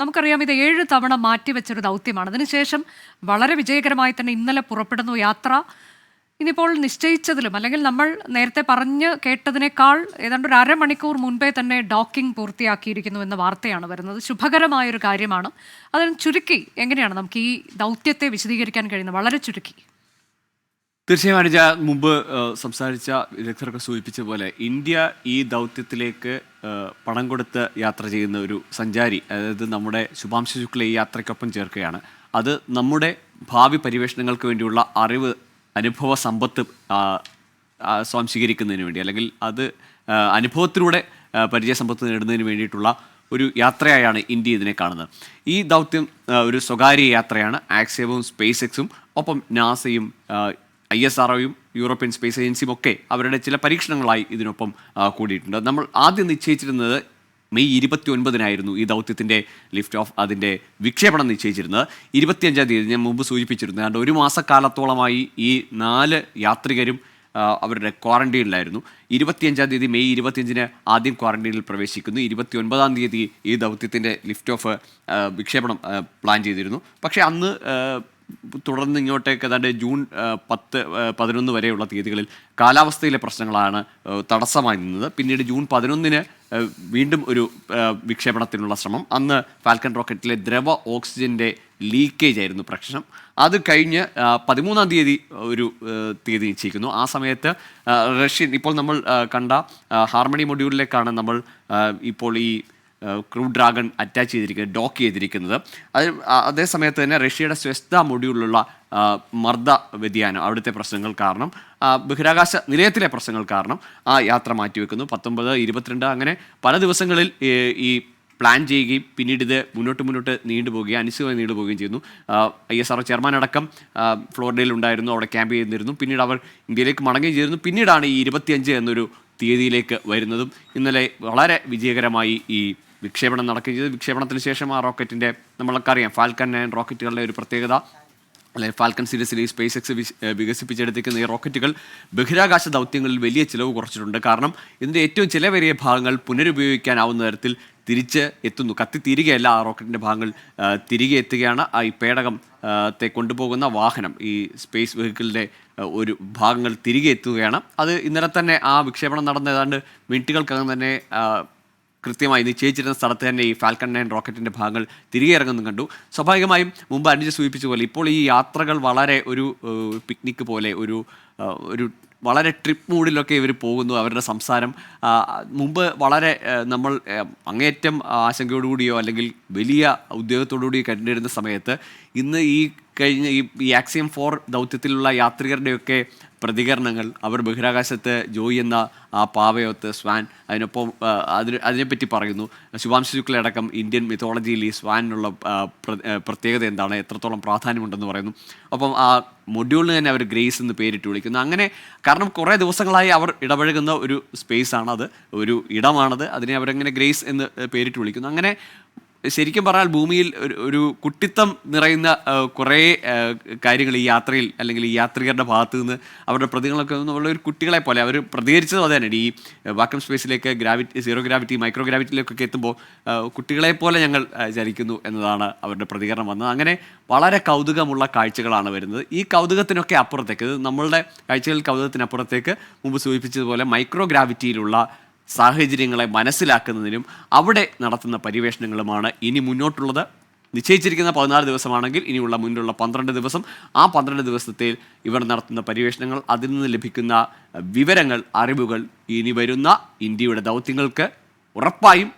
നമുക്കറിയാം ഇത് 7 തവണ മാറ്റിവെച്ചൊരു ദൗത്യമാണ്. അതിനുശേഷം വളരെ വിജയകരമായി തന്നെ ഇന്നലെ പുറപ്പെടുന്നു യാത്ര. ഇനിയിപ്പോൾ നിശ്ചയിച്ചതിലും അല്ലെങ്കിൽ നമ്മൾ നേരത്തെ പറഞ്ഞ് കേട്ടതിനേക്കാൾ ഏതാണ്ട് ഒരു അരമണിക്കൂർ മുൻപേ തന്നെ ഡോക്കിംഗ് പൂർത്തിയാക്കിയിരിക്കുന്നു എന്ന വാർത്തയാണ് വരുന്നത്. ശുഭകരമായൊരു കാര്യമാണ്. അതിന് ചുരുക്കി എങ്ങനെയാണ് നമുക്ക് ഈ ദൗത്യത്തെ വിശദീകരിക്കാൻ കഴിയുന്നത്? വളരെ ചുരുക്കി. തീർച്ചയായും അനുജ, മുമ്പ് സംസാരിച്ച വിദഗ്ധരൊക്കെ സൂചിപ്പിച്ച പോലെ ഇന്ത്യ ഈ ദൗത്യത്തിലേക്ക് പണം കൊടുത്ത് യാത്ര ചെയ്യുന്ന ഒരു സഞ്ചാരി, അതായത് നമ്മുടെ ശുഭാംശു ശുക്ല ഈ യാത്രയ്ക്കൊപ്പം ചേർക്കുകയാണ്. അത് നമ്മുടെ ഭാവി പരിവേഷണങ്ങൾക്ക് വേണ്ടിയുള്ള അറിവ്, അനുഭവ സമ്പത്ത് സ്വാംശീകരിക്കുന്നതിന് വേണ്ടി, അല്ലെങ്കിൽ അത് അനുഭവത്തിലൂടെ പരിചയ സമ്പത്ത് നേടുന്നതിന് വേണ്ടിയിട്ടുള്ള ഒരു യാത്രയായാണ് ഇന്ത്യ ഇതിനെ കാണുന്നത്. ഈ ദൗത്യം ഒരു സ്വകാര്യ യാത്രയാണ്. ആക്സിയവും സ്പേസ് എക്സും ഒപ്പം നാസയും ISROയും യൂറോപ്യൻ സ്പേസ് ഏജൻസിയും ഒക്കെ അവരുടെ ചില പരീക്ഷണങ്ങളായി ഇതിനൊപ്പം കൂടിയിട്ടുണ്ട്. നമ്മൾ ആദ്യം നിശ്ചയിച്ചിരുന്നത് മെയ് 29-നായിരുന്നു ഈ ദൗത്യത്തിൻ്റെ ലിഫ്റ്റ് ഓഫ്, അതിൻ്റെ വിക്ഷേപണം നിശ്ചയിച്ചിരുന്നത്. 25-ാം തീയതി ഞാൻ മുമ്പ് സൂചിപ്പിച്ചിരുന്നു. അതുകൊണ്ട് ഒരു മാസക്കാലത്തോളമായി ഈ 4 യാത്രികരും അവരുടെ ക്വാറന്റൈനിലായിരുന്നു. 25-ാം തീയതി മെയ് 25-ന് ആദ്യം ക്വാറന്റൈനിൽ പ്രവേശിക്കുന്നു. 29-ാം തീയതി ഈ ദൗത്യത്തിൻ്റെ ലിഫ്റ്റ് ഓഫ് വിക്ഷേപണം പ്ലാൻ ചെയ്തിരുന്നു. പക്ഷേ അന്ന് തുടർന്ന് ഇങ്ങോട്ടേക്ക് ഏതാണ്ട് ജൂൺ 10-11 വരെയുള്ള തീയതികളിൽ കാലാവസ്ഥയിലെ പ്രശ്നങ്ങളാണ് തടസ്സമായി നിന്നത്. പിന്നീട് ജൂൺ 11-ന് വീണ്ടും ഒരു വിക്ഷേപണത്തിനുള്ള ശ്രമം. അന്ന് ഫാൽക്കൺ റോക്കറ്റിലെ ദ്രവ ഓക്സിജൻ്റെ ലീക്കേജ് ആയിരുന്നു പ്രശ്നം. അത് കഴിഞ്ഞ് 13-ാം തീയതി ഒരു തീയതി നിശ്ചയിക്കുന്നു. ആ സമയത്ത് റഷ്യൻ, ഇപ്പോൾ നമ്മൾ കണ്ട ഹാർമണി മൊഡ്യൂളിലേക്കാണ് നമ്മൾ ഇപ്പോൾ ഈ ക്രൂ ഡ്രാഗൺ അറ്റാച്ച് ചെയ്തിരിക്കുന്നത്, ഡോക്ക് ചെയ്തിരിക്കുന്നത്. അതേ സമയത്ത് തന്നെ റഷ്യയുടെ സ്വസ്ത മൊഡ്യൂളിലുള്ള മർദ്ദ വ്യതിയാനം, അവിടുത്തെ പ്രശ്നങ്ങൾ കാരണം, ബഹിരാകാശ നിലയത്തിലെ പ്രശ്നങ്ങൾ കാരണം ആ യാത്ര മാറ്റിവെക്കുന്നു. 19, 22 അങ്ങനെ പല ദിവസങ്ങളിൽ ഈ പ്ലാൻ ചെയ്യുകയും പിന്നീട് ഇത് മുന്നോട്ട് നീണ്ടുപോവുകയും അനിശ്ചിതമായി നീണ്ടുപോവുകയും ചെയ്യുന്നു. ISRO ചെയർമാൻ അടക്കം ഫ്ലോറിഡയിൽ ഉണ്ടായിരുന്നു, അവിടെ ക്യാമ്പ് ചെയ്തിരുന്നു. പിന്നീട് അവർ ഇന്ത്യയിലേക്ക് മടങ്ങുകയും ചെയ്തിരുന്നു. പിന്നീടാണ് ഈ 25 എന്നൊരു തീയതിയിലേക്ക് വരുന്നതും. ഇന്നലെ വളരെ വിജയകരമായി ഈ വിക്ഷേപണം നടക്കുകയും ചെയ്തു. വിക്ഷേപണത്തിന് ശേഷം ആ റോക്കറ്റിൻ്റെ, നമ്മൾക്കറിയാം ഫാൽക്കൺ 9 റോക്കറ്റുകളുടെ ഒരു പ്രത്യേകത, അല്ലെങ്കിൽ ഫാൽക്കൺ സീരീസിൽ ഈ സ്പേസ് എക്സ് വികസിപ്പിച്ചെടുത്തിരിക്കുന്ന ഈ റോക്കറ്റുകൾ ബഹിരാകാശ ദൗത്യങ്ങളിൽ വലിയ ചിലവ് കുറച്ചിട്ടുണ്ട്. കാരണം ഇതിൻ്റെ ഏറ്റവും ചിലവേറിയ ഭാഗങ്ങൾ പുനരുപയോഗിക്കാനാവുന്ന തരത്തിൽ തിരിച്ച് എത്തുന്നു. കത്തിത്തീരുകയല്ല, ആ റോക്കറ്റിൻ്റെ ഭാഗങ്ങൾ തിരികെ എത്തുകയാണ്. ഈ പേടകത്തെ കൊണ്ടുപോകുന്ന വാഹനം, ഈ സ്പേസ് വെഹിക്കിളിൻ്റെ ഒരു ഭാഗങ്ങൾ തിരികെ എത്തുകയാണ്. അത് ഇന്നലെ തന്നെ ആ വിക്ഷേപണം നടന്ന ഏതാണ്ട് മിനിറ്റുകൾക്കകം തന്നെ കൃത്യമായി നിശ്ചയിച്ചിരുന്ന സ്ഥലത്ത് തന്നെ ഈ ഫാൽക്കൺ 9 റോക്കറ്റിൻ്റെ ഭാഗങ്ങൾ തിരികെ ഇറങ്ങുന്നു കണ്ടു. സ്വാഭാവികമായും മുമ്പ് അനുജ സൂചിപ്പിച്ച പോലെ ഇപ്പോൾ ഈ യാത്രകൾ വളരെ ഒരു പിക്നിക്ക് പോലെ, ഒരു വളരെ ട്രിപ്പ് മൂഡിലൊക്കെ ഇവർ പോകുന്നു. അവരുടെ സംസാരം മുമ്പ് വളരെ നമ്മൾ അങ്ങേയറ്റം ആശങ്കയോടുകൂടിയോ അല്ലെങ്കിൽ വലിയ ഉദ്യോഗത്തോടുകൂടിയോ കണ്ടിരുന്ന സമയത്ത് ഇന്ന് ഈ കഴിഞ്ഞ ഈ ആക്സിയം 4 ദൗത്യത്തിലുള്ള യാത്രികരുടെയൊക്കെ പ്രതികരണങ്ങൾ, അവർ ബഹിരാകാശത്ത് ജോയി എന്ന ആ പാവയോത്ത് സ്വാൻ, അതിനൊപ്പം അതിനെപ്പറ്റി പറയുന്നു. ശുഭാംശു ശുക്ല അടക്കം ഇന്ത്യൻ മിത്തോളജിയിൽ ഈ സ്വാനിനുള്ള പ്രത്യേകത എന്താണ്, എത്രത്തോളം പ്രാധാന്യമുണ്ടെന്ന് പറയുന്നു. ഒപ്പം ആ മൊഡ്യൂളിന് തന്നെ അവർ ഗ്രേസ് എന്ന് പേരിട്ട് വിളിക്കുന്നു. അങ്ങനെ കാരണം കുറേ ദിവസങ്ങളായി അവർ ഇടപഴകുന്ന ഒരു സ്പേസാണത്, ഒരു ഇടമാണത്. അതിനെ അവരങ്ങനെ ഗ്രേസ് എന്ന് പേരിട്ട് വിളിക്കുന്നു. അങ്ങനെ ശരിക്കും പറഞ്ഞാൽ ഭൂമിയിൽ ഒരു കുട്ടിത്തം നിറയുന്ന കുറേ കാര്യങ്ങൾ ഈ യാത്രയിൽ, അല്ലെങ്കിൽ ഈ യാത്രികരുടെ ഭാഗത്തു നിന്ന് അവരുടെ പ്രതികളൊക്കെ ഉള്ള ഒരു കുട്ടികളെ പോലെ അവർ പ്രതികരിച്ചത് അത് തന്നെ. ഈ വാക്വം സ്പേസിലേക്ക്, സീറോ ഗ്രാവിറ്റി, മൈക്രോ ഗ്രാവിറ്റിയിലേക്കൊക്കെ എത്തുമ്പോൾ കുട്ടികളെ പോലെ ഞങ്ങൾ ചലിക്കുന്നു എന്നതാണ് അവരുടെ പ്രതികരണം വന്നത്. അങ്ങനെ വളരെ കൗതുകമുള്ള കാഴ്ചകളാണ് വരുന്നത്. ഈ കൗതുകത്തിനൊക്കെ അപ്പുറത്തേക്ക്, ഇത് നമ്മളുടെ കാഴ്ചകളിൽ കൗതുകത്തിനപ്പുറത്തേക്ക് മുമ്പ് സൂചിപ്പിച്ചതുപോലെ മൈക്രോ ഗ്രാവിറ്റിയിലുള്ള സാഹചര്യങ്ങളെ മനസ്സിലാക്കുന്നതിനും അവിടെ നടത്തുന്ന പര്യവേഷണങ്ങളുമാണ് ഇനി മുന്നോട്ടുള്ളത്. നിശ്ചയിച്ചിരിക്കുന്ന 14 ദിവസമാണെങ്കിൽ ഇനിയുള്ള മുന്നിലുള്ള 12 ദിവസം, ആ 12 ദിവസത്തിൽ ഇവർ നടത്തുന്ന പര്യവേഷണങ്ങൾ, അതിൽ നിന്ന് ലഭിക്കുന്ന വിവരങ്ങൾ, അറിവുകൾ ഇനി വരുന്ന ഇന്ത്യയുടെ ദൗത്യങ്ങൾക്ക് ഉറപ്പായും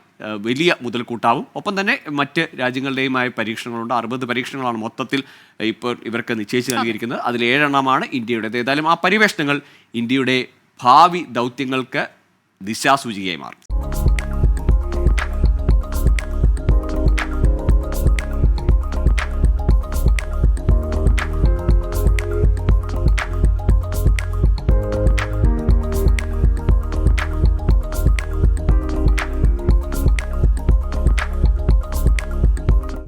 വലിയ മുതൽക്കൂട്ടാവും. ഒപ്പം തന്നെ മറ്റ് രാജ്യങ്ങളുടെയുമായ പരീക്ഷണങ്ങളുണ്ട്. 60 പരീക്ഷണങ്ങളാണ് മൊത്തത്തിൽ ഇപ്പോൾ ഇവർക്ക് നിശ്ചയിച്ച് നൽകിയിരിക്കുന്നത്. അതിൽ 7 എണ്ണമാണ് ഇന്ത്യയുടേത്. ഏതായാലും ആ പര്യവേഷണങ്ങൾ ഇന്ത്യയുടെ ഭാവി ദൗത്യങ്ങൾക്ക് ദിശാസൂചികയായി മാറും.